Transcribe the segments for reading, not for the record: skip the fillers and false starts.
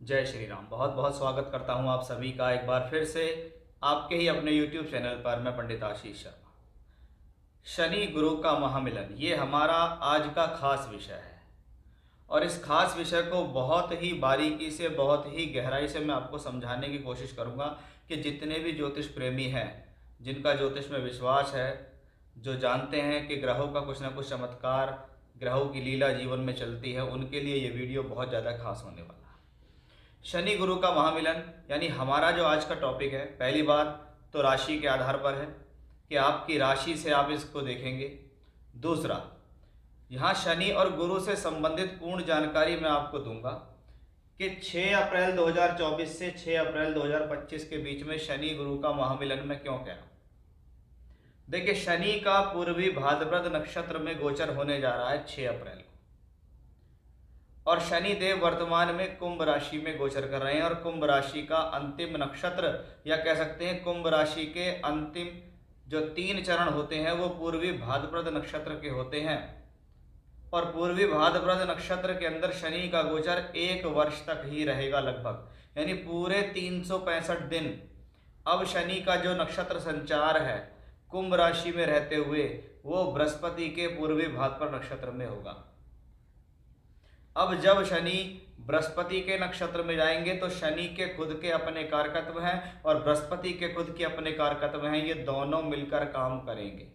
जय श्री राम। बहुत बहुत स्वागत करता हूं आप सभी का एक बार फिर से आपके ही अपने YouTube चैनल पर। मैं पंडित आशीष शर्मा। शनि गुरु का महामिलन, ये हमारा आज का खास विषय है और इस खास विषय को बहुत ही बारीकी से, बहुत ही गहराई से मैं आपको समझाने की कोशिश करूंगा कि जितने भी ज्योतिष प्रेमी हैं, जिनका ज्योतिष में विश्वास है, जो जानते हैं कि ग्रहों का कुछ ना कुछ चमत्कार, ग्रहों की लीला जीवन में चलती है, उनके लिए ये वीडियो बहुत ज़्यादा खास होने वाला है। शनि गुरु का महामिलन यानी हमारा जो आज का टॉपिक है, पहली बात तो राशि के आधार पर है कि आपकी राशि से आप इसको देखेंगे। दूसरा, यहाँ शनि और गुरु से संबंधित पूर्ण जानकारी मैं आपको दूंगा कि 6 अप्रैल 2024 से 6 अप्रैल 2025 के बीच में शनि गुरु का महामिलन मैं क्यों कह रहा हूँ। देखिए, शनि का पूर्वी भाद्रपद नक्षत्र में गोचर होने जा रहा है 6 अप्रैल को, और शनि देव वर्तमान में कुंभ राशि में गोचर कर रहे हैं। और कुंभ राशि का अंतिम नक्षत्र, या कह सकते हैं कुंभ राशि के अंतिम जो 3 चरण होते हैं वो पूर्वी भाद्रपद नक्षत्र के होते हैं। और पूर्वी भाद्रपद नक्षत्र के अंदर शनि का गोचर 1 वर्ष तक ही रहेगा लगभग, यानी पूरे 365 दिन। अब शनि का जो नक्षत्र संचार है कुंभ राशि में रहते हुए वो बृहस्पति के पूर्वी भाद्रपद नक्षत्र में होगा। अब जब शनि बृहस्पति के नक्षत्र में जाएंगे तो शनि के खुद के अपने कारकत्व हैं और बृहस्पति के खुद के अपने कारकत्व हैं, ये दोनों मिलकर काम करेंगे।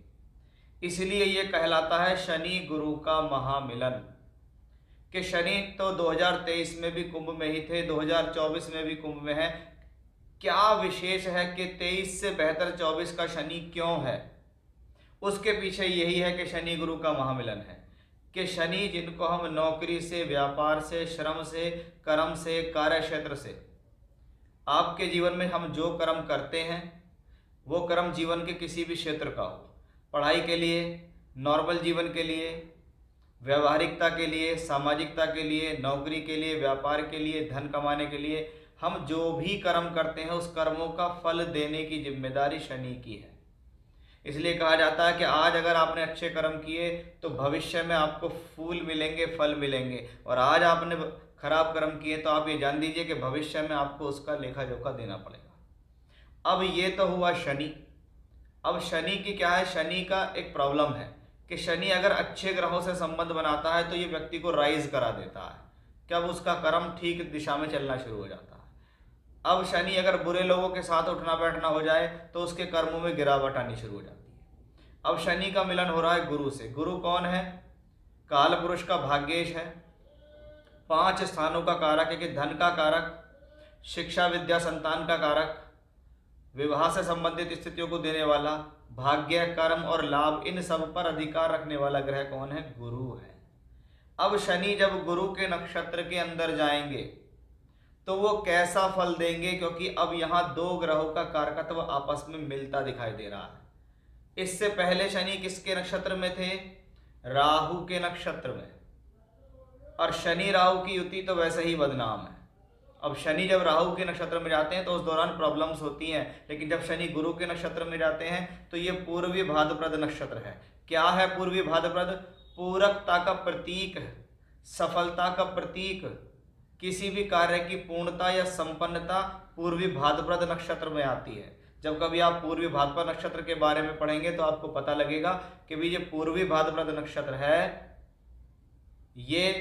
इसलिए ये कहलाता है शनि गुरु का महामिलन। कि शनि तो 2023 में भी कुंभ में ही थे, 2024 में भी कुंभ में है। क्या विशेष है कि 23 से बेहतर 24 का शनि क्यों है? उसके पीछे यही है कि शनि गुरु का महामिलन है कि शनि जिनको हम नौकरी से, व्यापार से, श्रम से, कर्म से, कार्य क्षेत्र से, आपके जीवन में हम जो कर्म करते हैं वो कर्म जीवन के किसी भी क्षेत्र का हो, पढ़ाई के लिए, नॉर्मल जीवन के लिए, व्यवहारिकता के लिए, सामाजिकता के लिए, नौकरी के लिए, व्यापार के लिए, धन कमाने के लिए, हम जो भी कर्म करते हैं उस कर्मों का फल देने की जिम्मेदारी शनि की है। इसलिए कहा जाता है कि आज अगर आपने अच्छे कर्म किए तो भविष्य में आपको फूल मिलेंगे, फल मिलेंगे, और आज आपने खराब कर्म किए तो आप ये जान दीजिए कि भविष्य में आपको उसका लेखा जोखा देना पड़ेगा। अब ये तो हुआ शनि। अब शनि की क्या है, शनि का एक प्रॉब्लम है कि शनि अगर अच्छे ग्रहों से संबंध बनाता है तो ये व्यक्ति को राइज करा देता है कि अब उसका कर्म ठीक दिशा में चलना शुरू हो जाता है। अब शनि अगर बुरे लोगों के साथ उठना बैठना हो जाए तो उसके कर्मों में गिरावट आनी शुरू हो जाती है। अब शनि का मिलन हो रहा है गुरु से। गुरु कौन है? काल पुरुष का भाग्येश है, 5 स्थानों का कारक है कि धन का कारक, शिक्षा विद्या संतान का कारक, विवाह से संबंधित स्थितियों को देने वाला, भाग्य, कर्म और लाभ, इन सब पर अधिकार रखने वाला ग्रह कौन है? गुरु है। अब शनि जब गुरु के नक्षत्र के अंदर जाएंगे तो वो कैसा फल देंगे, क्योंकि अब यहाँ 2 ग्रहों का कारकत्व आपस में मिलता दिखाई दे रहा है। इससे पहले शनि किसके नक्षत्र में थे? राहु के नक्षत्र में। और शनि राहु की युति तो वैसे ही बदनाम है। अब शनि जब राहु के नक्षत्र में जाते हैं तो उस दौरान प्रॉब्लम्स होती हैं, लेकिन जब शनि गुरु के नक्षत्र में जाते हैं तो ये पूर्वी भाद्रपद नक्षत्र है। क्या है पूर्वी भाद्रपद? पूरकता का प्रतीक है, सफलता का प्रतीक। किसी भी कार्य की पूर्णता या संपन्नता पूर्वी भाद्रपद नक्षत्र में आती है। जब कभी आप पूर्वी भाद्रपद नक्षत्र के बारे में पढ़ेंगे तो आपको पता लगेगा कि भी ये पूर्वी भाद्रपद नक्षत्र है, ये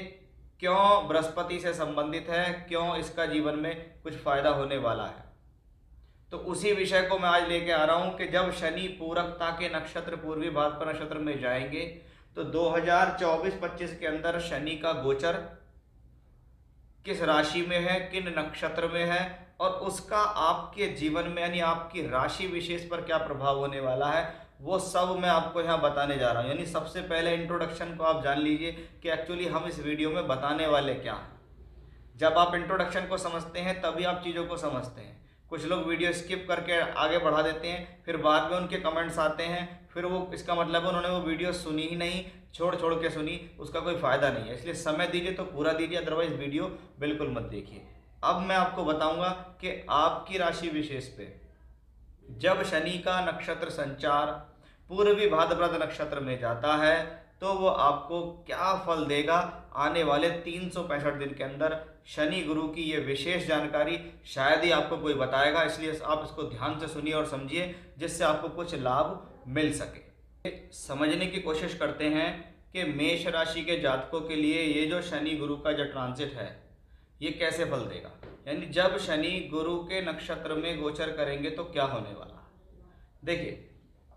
क्यों बृहस्पति से संबंधित है, क्यों इसका जीवन में कुछ फायदा होने वाला है। तो उसी विषय को मैं आज लेके आ रहा हूं कि जब शनि पूरकता के नक्षत्र पूर्वी भाद्रपद नक्षत्र में जाएंगे तो 2024-25 के अंदर शनि का गोचर किस राशि में है, किन नक्षत्र में है, और उसका आपके जीवन में यानी आपकी राशि विशेष पर क्या प्रभाव होने वाला है, वो सब मैं आपको यहाँ बताने जा रहा हूँ। यानी सबसे पहले इंट्रोडक्शन को आप जान लीजिए कि एक्चुअली हम इस वीडियो में बताने वाले क्या हैं। जब आप इंट्रोडक्शन को समझते हैं तभी आप चीज़ों को समझते हैं। कुछ लोग वीडियो स्किप करके आगे बढ़ा देते हैं, फिर बाद में उनके कमेंट्स आते हैं, फिर वो इसका मतलब है उन्होंने वो वीडियो सुनी ही नहीं, छोड़ छोड़ के सुनी, उसका कोई फ़ायदा नहीं है। इसलिए समय दीजिए तो पूरा दीजिए, अदरवाइज वीडियो बिल्कुल मत देखिए। अब मैं आपको बताऊंगा कि आपकी राशि विशेष पे जब शनि का नक्षत्र संचार पूर्वी भाद्रपद नक्षत्र में जाता है तो वो आपको क्या फल देगा आने वाले 365 दिन के अंदर। शनि गुरु की ये विशेष जानकारी शायद ही आपको कोई बताएगा, इसलिए आप इसको ध्यान से सुनिए और समझिए, जिससे आपको कुछ लाभ मिल सके। समझने की कोशिश करते हैं कि मेष राशि के जातकों के लिए ये जो शनि गुरु का जो ट्रांजिट है ये कैसे फल देगा, यानी जब शनि गुरु के नक्षत्र में गोचर करेंगे तो क्या होने वाला। देखिए,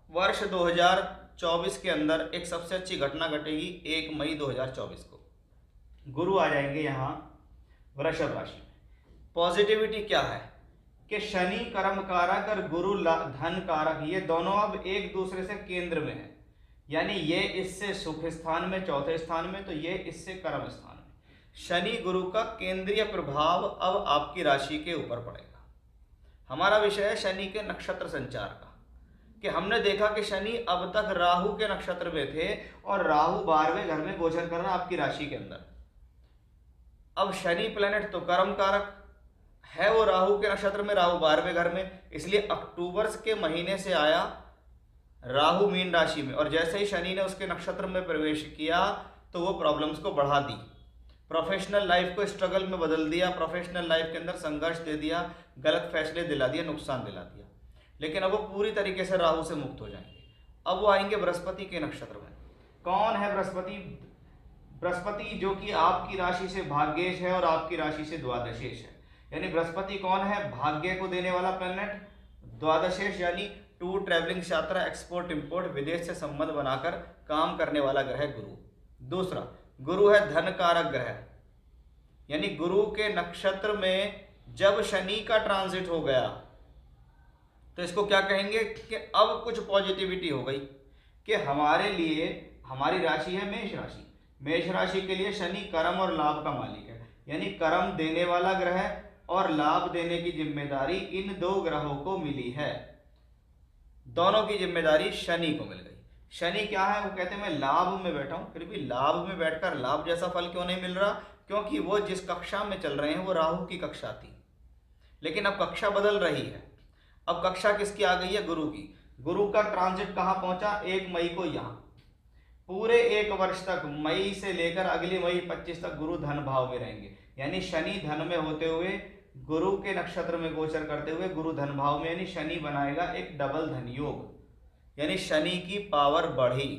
वर्ष 2024 के अंदर एक सबसे अच्छी घटना घटेगी 1 मई 2024 को। गुरु आ जाएंगे यहाँ वृषभ राशि में। पॉजिटिविटी क्या है कि शनि कर्म कारक और गुरु धन कारक, ये दोनों अब एक दूसरे से केंद्र में है, यानी ये इससे सुख स्थान में चौथे स्थान में, तो ये इससे कर्म स्थान में। शनि गुरु का केंद्रीय प्रभाव अब आपकी राशि के ऊपर पड़ेगा। हमारा विषय है शनि के नक्षत्र संचार का, कि हमने देखा कि शनि अब तक राहु के नक्षत्र में थे और राहु 12वें घर में गोचर कर रहा आपकी राशि के अंदर। अब शनि प्लेनेट तो कर्म कारक है, वो राहु के नक्षत्र में, राहु 12वें घर में, इसलिए अक्टूबर के महीने से आया राहु मीन राशि में, और जैसे ही शनि ने उसके नक्षत्र में प्रवेश किया तो वो प्रॉब्लम्स को बढ़ा दी, प्रोफेशनल लाइफ को स्ट्रगल में बदल दिया, प्रोफेशनल लाइफ के अंदर संघर्ष दे दिया, गलत फैसले दिला दिए, नुकसान दिला दिया। लेकिन अब वो पूरी तरीके से राहु से मुक्त हो जाएंगे। अब वो आएंगे बृहस्पति के नक्षत्र में। कौन है बृहस्पति? बृहस्पति जो कि आपकी राशि से भाग्येश है और आपकी राशि से द्वादशेश है। यानी बृहस्पति कौन है? भाग्य को देने वाला प्लैनेट। द्वादशेश यानी टूर, ट्रैवलिंग, यात्रा, एक्सपोर्ट इंपोर्ट, विदेश से संबंध बनाकर काम करने वाला ग्रह गुरु। दूसरा, गुरु है धन कारक ग्रह, यानी गुरु के नक्षत्र में जब शनि का ट्रांजिट हो गया तो इसको क्या कहेंगे कि अब कुछ पॉजिटिविटी हो गई कि हमारे लिए, हमारी राशि है मेष राशि, मेष राशि के लिए शनि कर्म और लाभ का मालिक है, यानी कर्म देने वाला ग्रह और लाभ देने की जिम्मेदारी इन दो ग्रहों को मिली है। दोनों की जिम्मेदारी शनि को मिल गई। शनि क्या है? वो कहते हैं मैं लाभ में बैठा हूं, फिर भी लाभ में बैठकर लाभ जैसा फल क्यों नहीं मिल रहा? क्योंकि वो जिस कक्षा में चल रहे हैं वो राहु की कक्षा थी, लेकिन अब कक्षा बदल रही है। अब कक्षा किसकी आ गई है? गुरु की। गुरु का ट्रांजिट कहां पहुंचा? 1 मई को। यहां पूरे 1 वर्ष तक, मई से लेकर अगली मई 25 तक गुरु धन भाव में रहेंगे, यानी शनि धन में होते हुए, गुरु के नक्षत्र में गोचर करते हुए गुरु धन भाव में, यानी शनि बनाएगा एक डबल धन योग, यानी शनि की पावर बढ़ी।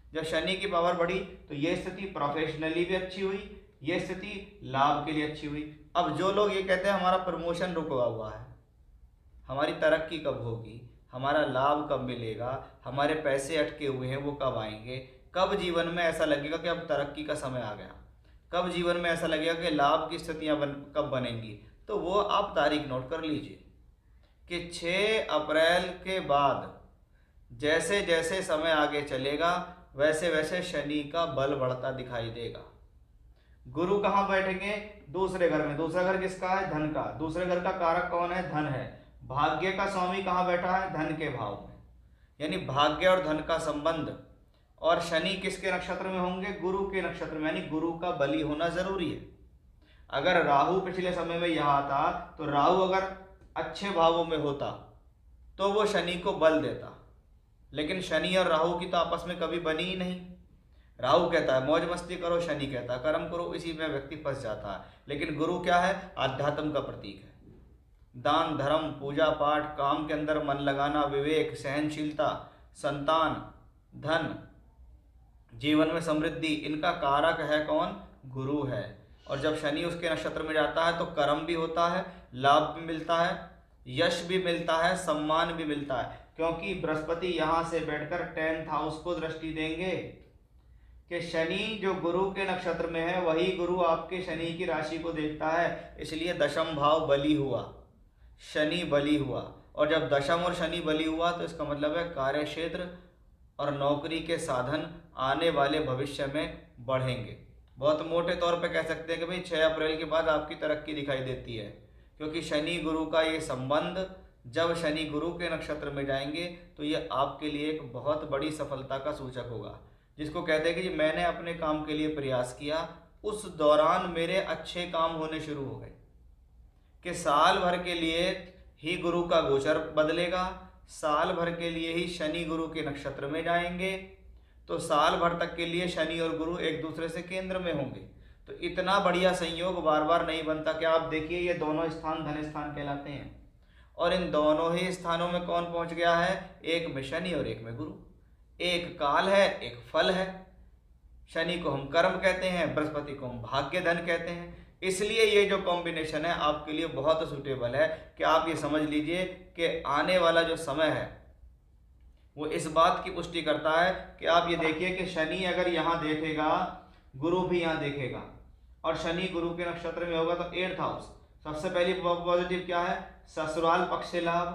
जब शनि की पावर बढ़ी तो ये स्थिति प्रोफेशनली भी अच्छी हुई, ये स्थिति लाभ के लिए अच्छी हुई। अब जो लोग ये कहते हैं हमारा प्रमोशन रुका हुआ है, हमारी तरक्की कब होगी, हमारा लाभ कब मिलेगा, हमारे पैसे अटके हुए हैं वो कब आएंगे, कब जीवन में ऐसा लगेगा कि अब तरक्की का समय आ गया, कब जीवन में ऐसा लगेगा कि लाभ की स्थितियां कब बनेंगी, तो वो आप तारीख नोट कर लीजिए कि 6 अप्रैल के बाद जैसे जैसे समय आगे चलेगा वैसे वैसे शनि का बल बढ़ता दिखाई देगा। गुरु कहाँ बैठेंगे? दूसरे घर में। दूसरा घर किसका है? धन का। दूसरे घर का कारक कौन है? धन है। भाग्य का स्वामी कहाँ बैठा है? धन के भाव में, यानी भाग्य और धन का संबंध। और शनि किसके नक्षत्र में होंगे? गुरु के नक्षत्र में, यानी गुरु का बली होना जरूरी है। अगर राहु पिछले समय में यहाँ आता तो राहु अगर अच्छे भावों में होता तो वो शनि को बल देता, लेकिन शनि और राहु की तो आपस में कभी बनी ही नहीं। राहु कहता है मौज मस्ती करो, शनि कहता है कर्म करो, इसी में व्यक्ति फंस जाता है। लेकिन गुरु क्या है? आध्यात्म का प्रतीक है। दान, धर्म, पूजा पाठ, काम के अंदर मन लगाना, विवेक, सहनशीलता, संतान, धन, जीवन में समृद्धि, इनका कारक है कौन? गुरु है। और जब शनि उसके नक्षत्र में जाता है तो कर्म भी होता है, लाभ भी मिलता है, यश भी मिलता है, सम्मान भी मिलता है, क्योंकि बृहस्पति यहां से बैठकर 10th हाउस को दृष्टि देंगे कि शनि जो गुरु के नक्षत्र में है वही गुरु आपके शनि की राशि को देखता है, इसलिए दशम भाव बली हुआ, शनि बली हुआ। और जब दशम और शनि बली हुआ तो इसका मतलब है कार्य क्षेत्र और नौकरी के साधन आने वाले भविष्य में बढ़ेंगे। बहुत मोटे तौर पे कह सकते हैं कि भाई 6 अप्रैल के बाद आपकी तरक्की दिखाई देती है, क्योंकि शनि गुरु का ये संबंध, जब शनि गुरु के नक्षत्र में जाएंगे तो ये आपके लिए एक बहुत बड़ी सफलता का सूचक होगा, जिसको कहते हैं कि जी मैंने अपने काम के लिए प्रयास किया, उस दौरान मेरे अच्छे काम होने शुरू हो गए। कि साल भर के लिए ही गुरु का गोचर बदलेगा, साल भर के लिए ही शनि गुरु के नक्षत्र में जाएंगे, तो साल भर तक के लिए शनि और गुरु एक दूसरे से केंद्र में होंगे। तो इतना बढ़िया संयोग बार बार नहीं बनता। क्या आप देखिए, ये दोनों स्थान धन स्थान कहलाते हैं, और इन दोनों ही स्थानों में कौन पहुंच गया है? एक में शनि और एक में गुरु। एक काल है, एक फल है। शनि को हम कर्म कहते हैं, बृहस्पति को हम भाग्य धन कहते हैं। इसलिए ये जो कॉम्बिनेशन है आपके लिए बहुत सूटेबल है कि आप ये समझ लीजिए कि आने वाला जो समय है वो इस बात की पुष्टि करता है कि आप ये देखिए कि शनि अगर यहाँ देखेगा, गुरु भी यहाँ देखेगा, और शनि गुरु के नक्षत्र में होगा तो 8th हाउस। सबसे पहली पॉजिटिव क्या है? ससुराल पक्ष से लाभ,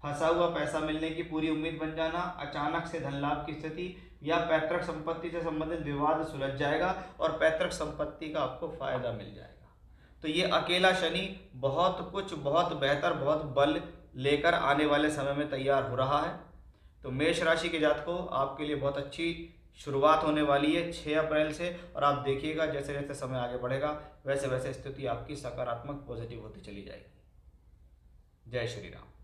फंसा हुआ पैसा मिलने की पूरी उम्मीद बन जाना, अचानक से धन लाभ की स्थिति, या पैतृक संपत्ति से संबंधित विवाद सुलझ जाएगा और पैतृक संपत्ति का आपको फायदा मिल जाएगा। तो ये अकेला शनि बहुत कुछ, बहुत बेहतर, बहुत बल लेकर आने वाले समय में तैयार हो रहा है। तो मेष राशि के जातकों, आपके लिए बहुत अच्छी शुरुआत होने वाली है 6 अप्रैल से, और आप देखिएगा जैसे जैसे समय आगे बढ़ेगा वैसे वैसे स्थिति आपकी सकारात्मक पॉजिटिव होती चली जाएगी। जय श्री राम।